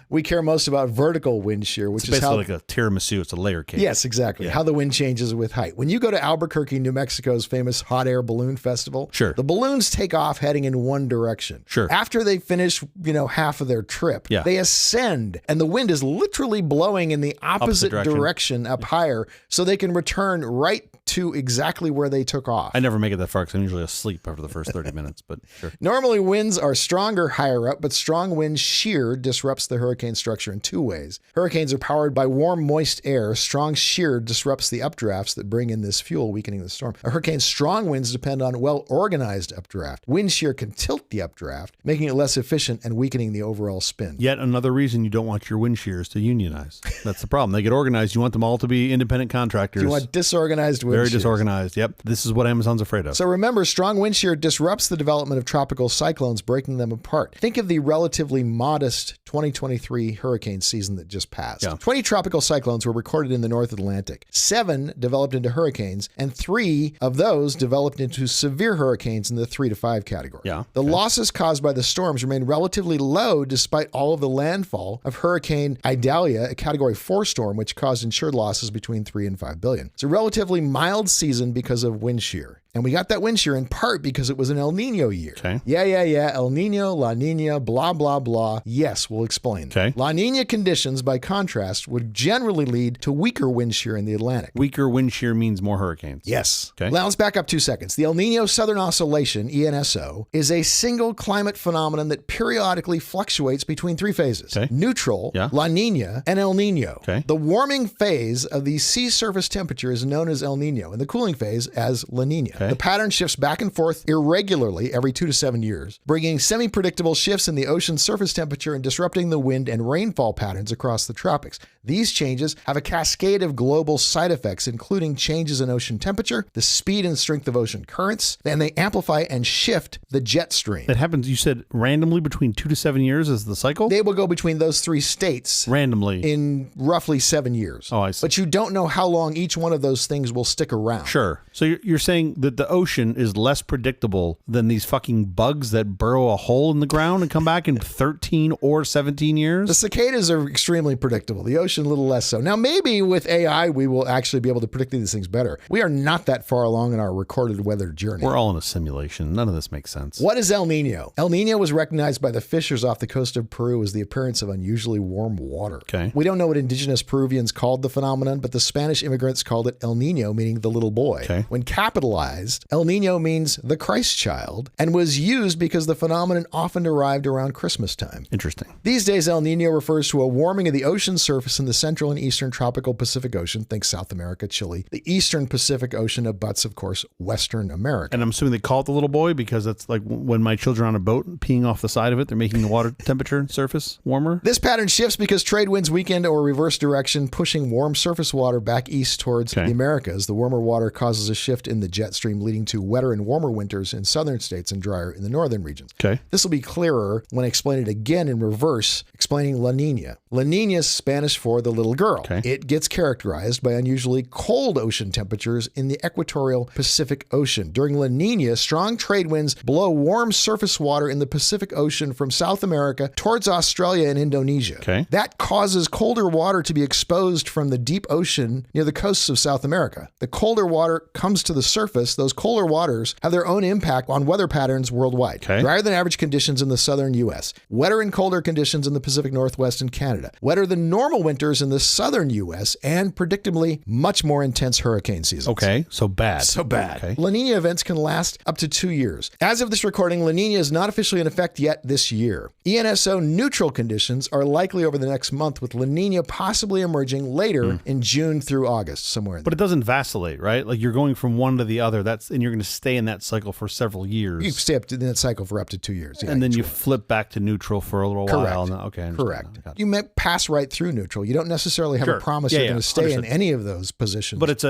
we care most about vertical wind shear, which is basically like a tiramisu. It's a layer cake. Yes, exactly. How the wind changes with height. When you go to Albuquerque, New Mexico's famous hot air balloon festival, the balloons take off heading in one direction. After they finish, half of their trip, they ascend, and the wind is literally blowing in the opposite direction up higher, so they can return right to exactly where they took off. I never make it that far because I'm usually asleep after the first 30 minutes, but sure. Normally, winds are stronger higher up, but strong wind shear disrupts the hurricane structure in two ways. Hurricanes are powered by warm, moist air. Strong shear disrupts the updrafts that bring in this fuel, weakening the storm. A hurricane's strong winds depend on well-organized updraft. Wind shear can tilt the updraft, making it less efficient and weakening the overall spin. Yet another reason you don't want your wind shears to unionize. That's the problem. They get organized. You want them all to be independent contractors. You want disorganized wind Very disorganized. Yep. This is what Amazon's afraid of. So remember, strong wind shear disrupts the development of tropical cyclones, breaking them apart. Think of the relatively modest 2023 hurricane season that just passed. 20 tropical cyclones were recorded in the North Atlantic. 7 developed into hurricanes, and 3 of those developed into severe hurricanes in the 3 to 5 category. The losses caused by the storms remain relatively low despite all of the landfall of Hurricane Idalia, a Category 4 storm, which caused insured losses between $3 and $5 billion. It's a relatively mild season because of wind shear. And we got that wind shear in part because it was an El Nino year. Okay. Yeah. El Nino, La Nina, blah, blah, blah. Yes, we'll explain. Okay. La Nina conditions, by contrast, would generally lead to weaker wind shear in the Atlantic. Weaker wind shear means more hurricanes. Yes. Okay. Now let's back up 2 seconds. The El Nino Southern Oscillation, ENSO, is a single climate phenomenon that periodically fluctuates between 3 phases. Okay. Neutral, Yeah. La Nina, and El Nino. Okay. The warming phase of the sea surface temperature is known as El Nino, and the cooling phase as La Nina. Okay. The pattern shifts back and forth irregularly every 2 to 7 years, bringing semi-predictable shifts in the ocean surface temperature and disrupting the wind and rainfall patterns across the tropics. These changes have a cascade of global side effects, including changes in ocean temperature, the speed and strength of ocean currents, and they amplify and shift the jet stream. It happens, you said, randomly between 2 to 7 years is the cycle? They will go between those 3 states Randomly. in roughly 7 years. Oh, I see. But you don't know how long each one of those things will stick around. Sure. So you're saying that the ocean is less predictable than these fucking bugs that burrow a hole in the ground and come back in 13 or 17 years? The cicadas are extremely predictable. The ocean, a little less so. Now, maybe with AI, we will actually be able to predict these things better. We are not that far along in our recorded weather journey. We're all in a simulation. None of this makes sense. What is El Nino? El Nino was recognized by the fishers off the coast of Peru as the appearance of unusually warm water. Okay. We don't know what indigenous Peruvians called the phenomenon, but the Spanish immigrants called it El Nino, meaning the little boy. Okay. When capitalized, El Nino means the Christ child and was used because the phenomenon often arrived around Christmas time. Interesting. These days, El Nino refers to a warming of the ocean surface in the central and eastern tropical Pacific Ocean. Think South America, Chile. The eastern Pacific Ocean abuts, of course, Western America. And I'm assuming they call it the little boy because it's like when my children are on a boat peeing off the side of it, they're making the water temperature and surface warmer. This pattern shifts because trade winds weaken or reverse direction, pushing warm surface water back east towards the Americas. The warmer water causes a shift in the jet stream, leading to wetter and warmer winters in southern states and drier in the northern regions. Okay. This will be clearer when I explain it again in reverse, explaining La Nina. La Nina is Spanish for the little girl. Okay. It gets characterized by unusually cold ocean temperatures in the equatorial Pacific Ocean. During La Nina, strong trade winds blow warm surface water in the Pacific Ocean from South America towards Australia and Indonesia. Okay. That causes colder water to be exposed from the deep ocean near the coasts of South America. The colder water comes to the surface. Those colder waters have their own impact on weather patterns worldwide. Okay. Drier than average conditions in the southern U.S. Wetter and colder conditions in the Pacific Northwest and Canada. Wetter than normal winters in the southern U.S. and predictably much more intense hurricane seasons. Okay. So bad. So bad. Okay. La Nina events can last up to 2 years. As of this recording, La Nina is not officially in effect yet this year. ENSO neutral conditions are likely over the next month, with La Nina possibly emerging later in June through August, somewhere in there. But it doesn't vacillate, right? Like you're going from one to the other. And you're going to stay in that cycle for several years. You stay up to that cycle for up to 2 years. Yeah, and then you sure. flip back to neutral for a little Correct. while. Okay. I understand Correct. now. Got it. You may pass right through neutral. You don't necessarily have Sure. a promise Yeah, you're yeah. going to stay in Understood. any of those positions. But it's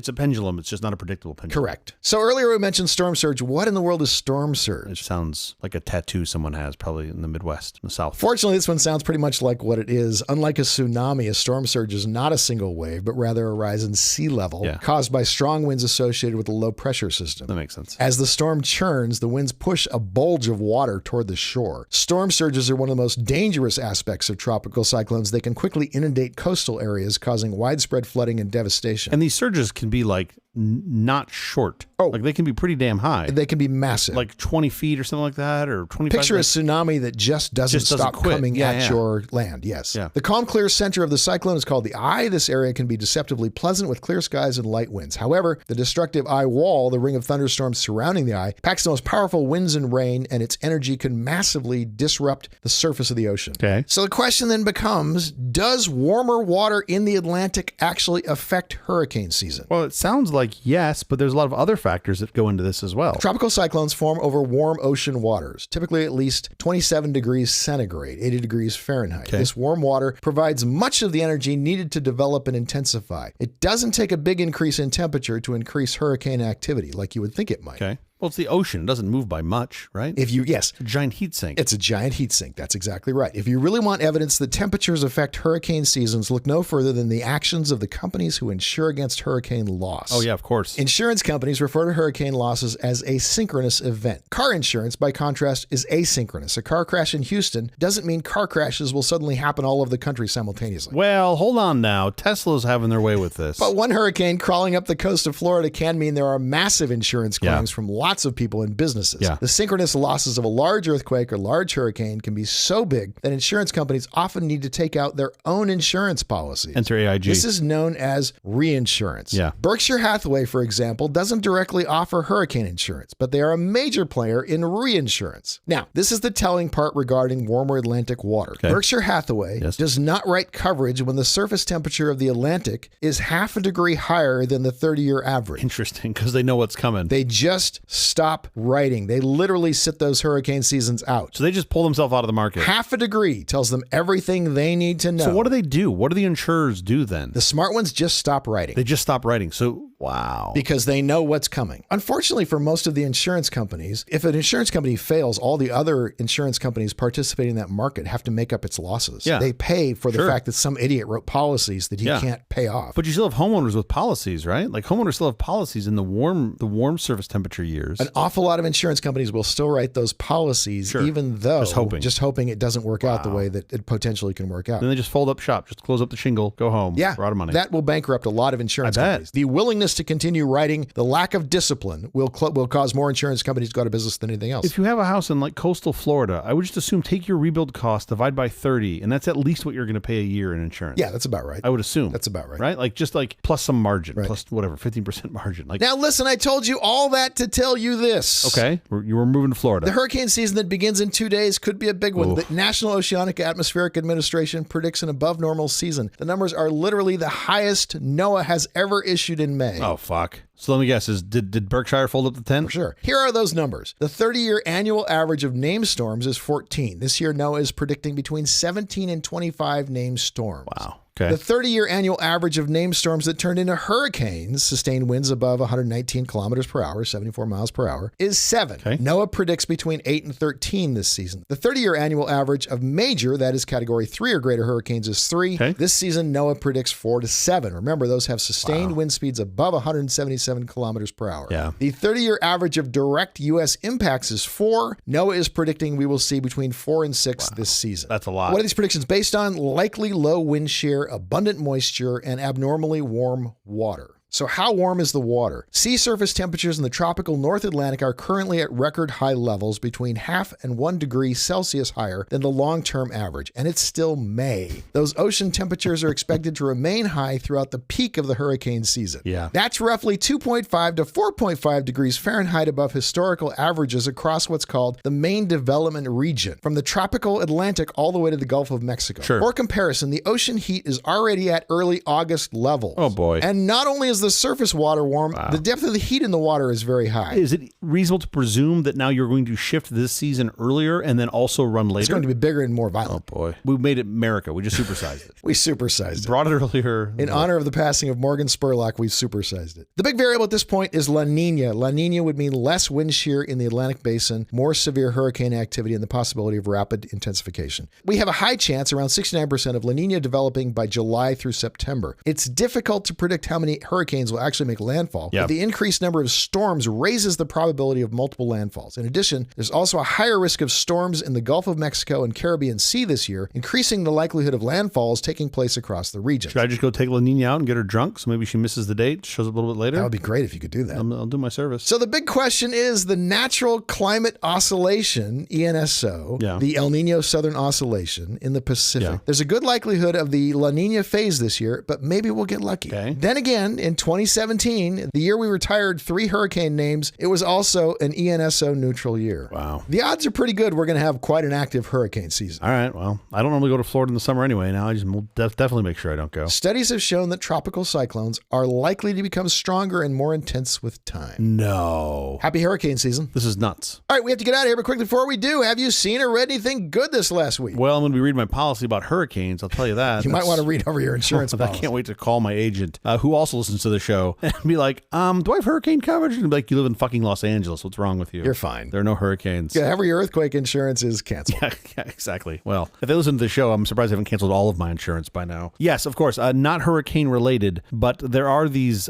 a pendulum. It's just not a predictable pendulum. Correct. So earlier we mentioned storm surge. What in the world is storm surge? It sounds like a tattoo someone has probably in the Midwest, in the South. Fortunately, this one sounds pretty much like what it is. Unlike a tsunami, a storm surge is not a single wave, but rather a rise in sea level caused by strong winds associated with a low pressure system. That makes sense. As the storm churns, the winds push a bulge of water toward the shore. Storm surges are one of the most dangerous aspects of tropical cyclones. They can quickly inundate coastal areas, causing widespread flooding and devastation. And these surges can be like not short. Oh. Like they can be pretty damn high. They can be massive. Like 20 feet or something like that, or 25. Picture a tsunami that just doesn't stop quit. coming at your land. Yes. Yeah. The calm, clear center of the cyclone is called the eye. This area can be deceptively pleasant with clear skies and light winds. However, the destructive eye wall, the ring of thunderstorms surrounding the eye, packs the most powerful winds and rain, and its energy can massively disrupt the surface of the ocean. Okay. So the question then becomes, does warmer water in the Atlantic actually affect hurricane season? Well, it sounds like yes, but there's a lot of other factors that go into this as well. Tropical cyclones form over warm ocean waters, typically at least 27 degrees centigrade, 80 degrees Fahrenheit. Okay. This warm water provides much of the energy needed to develop and intensify. It doesn't take a big increase in temperature to increase hurricane activity like you would think it might. Okay. Well, it's the ocean. It doesn't move by much, right? Yes. It's a giant heat sink. It's a giant heat sink. That's exactly right. If you really want evidence that temperatures affect hurricane seasons, look no further than the actions of the companies who insure against hurricane loss. Oh, yeah, of course. Insurance companies refer to hurricane losses as a synchronous event. Car insurance, by contrast, is asynchronous. A car crash in Houston doesn't mean car crashes will suddenly happen all over the country simultaneously. Well, hold on now. Tesla's having their way with this. But one hurricane crawling up the coast of Florida can mean there are massive insurance claims from lots of people and businesses. Yeah. The synchronous losses of a large earthquake or large hurricane can be so big that insurance companies often need to take out their own insurance policies. Enter AIG. This is known as reinsurance. Yeah. Berkshire Hathaway, for example, doesn't directly offer hurricane insurance, but they are a major player in reinsurance. Now, this is the telling part regarding warmer Atlantic water. Okay. Berkshire Hathaway does not write coverage when the surface temperature of the Atlantic is half a degree higher than the 30-year average. Interesting, because they know what's coming. They just stop writing. They literally sit those hurricane seasons out. So they just pull themselves out of the market. Half a degree tells them everything they need to know. So what do they do? What do the insurers do then? The smart ones just stop writing. They just stop writing. So, wow. Because they know what's coming. Unfortunately for most of the insurance companies, if an insurance company fails, all the other insurance companies participating in that market have to make up its losses. Yeah. They pay for the fact that some idiot wrote policies that he can't pay off. But you still have homeowners with policies, right? Like homeowners still have policies in the warm surface temperature years. An awful lot of insurance companies will still write those policies, even though just hoping it doesn't work out the way that it potentially can work out. Then they just fold up shop, just close up the shingle, go home. Yeah, we're out of money. That will bankrupt a lot of insurance companies. The willingness to continue writing, the lack of discipline will cause more insurance companies to go out of business than anything else. If you have a house in like coastal Florida, I would just assume take your rebuild cost, divide by 30, and that's at least what you're going to pay a year in insurance. Yeah, that's about right. I would assume. That's about right. Right? Like just like plus some margin, plus whatever, 15% margin. Like now listen, I told you all that to tell you this. Okay, you were moving to Florida. The hurricane season that begins in 2 days could be a big one. The National Oceanic Atmospheric Administration predicts an above normal season. The numbers are literally the highest NOAA has ever issued in May. Oh, fuck. So let me guess, did Berkshire fold up the tent? For sure. Here are those numbers. The 30-year annual average of named storms is 14. This year, NOAA is predicting between 17 and 25 named storms. Wow. Okay. The 30-year annual average of named storms that turned into hurricanes, sustained winds above 119 kilometers per hour, 74 miles per hour, is 7. Okay. NOAA predicts between 8 and 13 this season. The 30-year annual average of major, that is category 3 or greater hurricanes, is 3. Okay. This season, NOAA predicts 4 to 7. Remember, those have sustained wind speeds above 177 kilometers per hour. Yeah. The 30-year average of direct U.S. impacts is 4. NOAA is predicting we will see between 4 and 6 this season. That's a lot. What are these predictions based on? Likely low wind shear, abundant moisture, and abnormally warm water. So how warm is the water? Sea surface temperatures in the tropical North Atlantic are currently at record high levels, between 0.5 and 1 degree Celsius higher than the long-term average, and it's still May. Those ocean temperatures are expected to remain high throughout the peak of the hurricane season. Yeah. That's roughly 2.5 to 4.5 degrees Fahrenheit above historical averages across what's called the main development region, from the tropical Atlantic all the way to the Gulf of Mexico. Sure. For comparison, the ocean heat is already at early August levels. Oh boy. And not only is the surface water warm, the depth of the heat in the water is very high. Is it reasonable to presume that now you're going to shift this season earlier and then also run later? It's going to be bigger and more violent. Oh boy. We made it America. We just supersized it. We supersized it. Brought it earlier. In honor of the passing of Morgan Spurlock, we supersized it. The big variable at this point is La Nina. La Nina would mean less wind shear in the Atlantic Basin, more severe hurricane activity, and the possibility of rapid intensification. We have a high chance, around 69%, of La Nina developing by July through September. It's difficult to predict how many hurricanes will actually make landfall, but the increased number of storms raises the probability of multiple landfalls. In addition, there's also a higher risk of storms in the Gulf of Mexico and Caribbean Sea this year, increasing the likelihood of landfalls taking place across the region. Should I just go take La Nina out and get her drunk so maybe she misses the date, shows up a little bit later? That would be great if you could do that. I'll do my service. So the big question is the natural climate oscillation, ENSO, the El Nino Southern Oscillation in the Pacific. Yeah. There's a good likelihood of the La Nina phase this year, but maybe we'll get lucky. Okay. Then again, in 2017, the year we retired 3 hurricane names, it was also an ENSO neutral year. Wow. The odds are pretty good we're going to have quite an active hurricane season. All right. Well, I don't normally go to Florida in the summer anyway. Now I just will definitely make sure I don't go. Studies have shown that tropical cyclones are likely to become stronger and more intense with time. No. Happy hurricane season. This is nuts. All right, we have to get out of here, but quickly before we do, have you seen or read anything good this last week? Well, I'm going to be reading my policy about hurricanes. I'll tell you that. You might want to read over your insurance policy. I can't wait to call my agent, who also listens to the show and be like, do I have hurricane coverage? And be like, you live in fucking Los Angeles. What's wrong with you? You're fine. There are no hurricanes. Yeah, every earthquake insurance is canceled. Yeah, exactly. Well, if they listen to the show, I'm surprised they haven't canceled all of my insurance by now. Yes, of course, not hurricane related, but there are these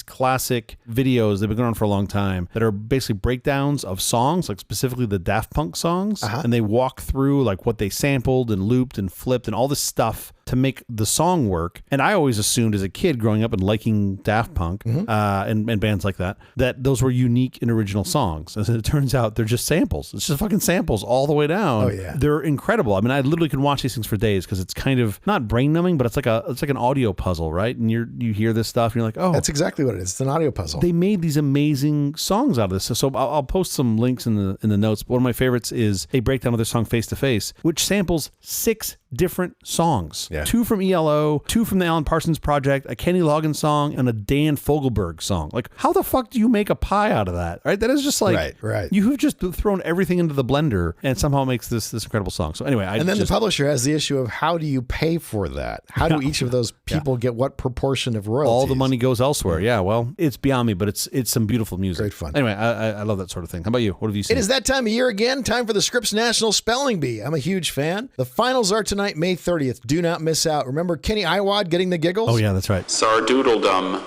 classic videos, they've been going on for a long time, that are basically breakdowns of songs, like specifically the Daft Punk songs, and they walk through like what they sampled and looped and flipped and all this stuff to make the song work. And I always assumed as a kid growing up and liking Daft Punk and bands like that those were unique and original songs. As it turns out, they're just samples. It's just fucking samples all the way down. Oh, yeah. They're incredible. I mean, I literally could watch these things for days because it's kind of not brain numbing, but it's like an audio puzzle, right? And you hear this stuff and you're like, oh. That's exactly what it is. It's an audio puzzle. They made these amazing songs out of this. So I'll post some links in the notes. But one of my favorites is a breakdown of their song Face to Face, which samples 6 different songs. Yeah. 2 from ELO, 2 from the Alan Parsons Project, a Kenny Loggins song, and a Dan Fogelberg song. Like, how the fuck do you make a pie out of that? Right? That is just like, right. You have just thrown everything into the blender and somehow makes this incredible song. So anyway, and then the publisher has the issue of how do you pay for that? How do each of those people get what proportion of royalties? All the money goes elsewhere. Yeah, well, it's beyond me, but it's some beautiful music. Great fun. Anyway, I love that sort of thing. How about you? What have you seen? It is that time of year again. Time for the Scripps National Spelling Bee. I'm a huge fan. The finals are tonight, May 30th. Do not miss out. Remember Kenny Iwad getting the giggles? Oh, yeah, that's right. Sardoodledum.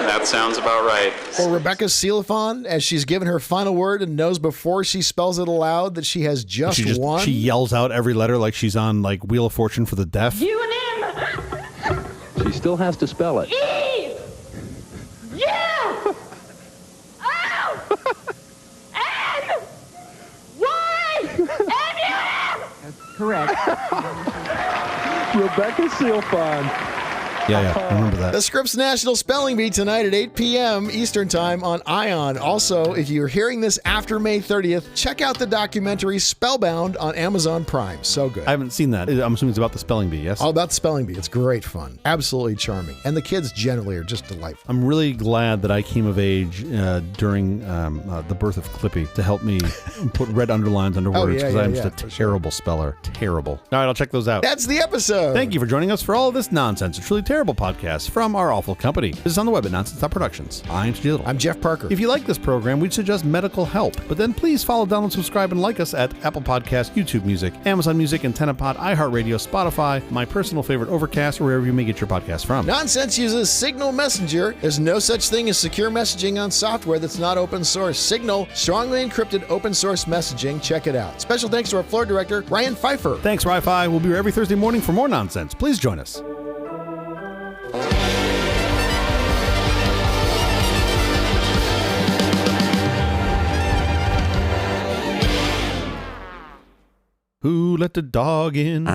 That sounds about right. Or Rebecca Sealathon, as she's given her final word and knows before she spells it aloud that she has just won. She yells out every letter like she's on like Wheel of Fortune for the deaf. U and M. She still has to spell it. E. U. O. N. Y. M. U. That's correct. Rebecca Sealathon. Yeah, I remember that. The Scripps National Spelling Bee tonight at 8 p.m. Eastern Time on ION. Also, if you're hearing this after May 30th, check out the documentary Spellbound on Amazon Prime. So good. I haven't seen that. I'm assuming it's about the spelling bee, yes? All about the spelling bee. It's great fun. Absolutely charming. And the kids generally are just delightful. I'm really glad that I came of age during the birth of Clippy to help me put red underlines under words because I'm just a terrible speller. Terrible. All right, I'll check those out. That's the episode. Thank you for joining us for all of this nonsense. It's truly terrible podcast from our awful company. This is on the web at nonsense.productions. I'm Steve Little. I'm Jeff Parker. If you like this program, we'd suggest medical help, but then please follow, download, subscribe, and like us at Apple Podcasts, YouTube Music, Amazon Music, AntennaPod, iHeartRadio, Spotify, my personal favorite Overcast, or wherever you may get your podcast from. Nonsense uses Signal Messenger. There's no such thing as secure messaging on software that's not open source. Signal, strongly encrypted open source messaging. Check it out. Special thanks to our floor director, Ryan Pfeiffer. Thanks, Wi-Fi. We'll be here every Thursday morning for more nonsense. Please join us. Who let the dog in?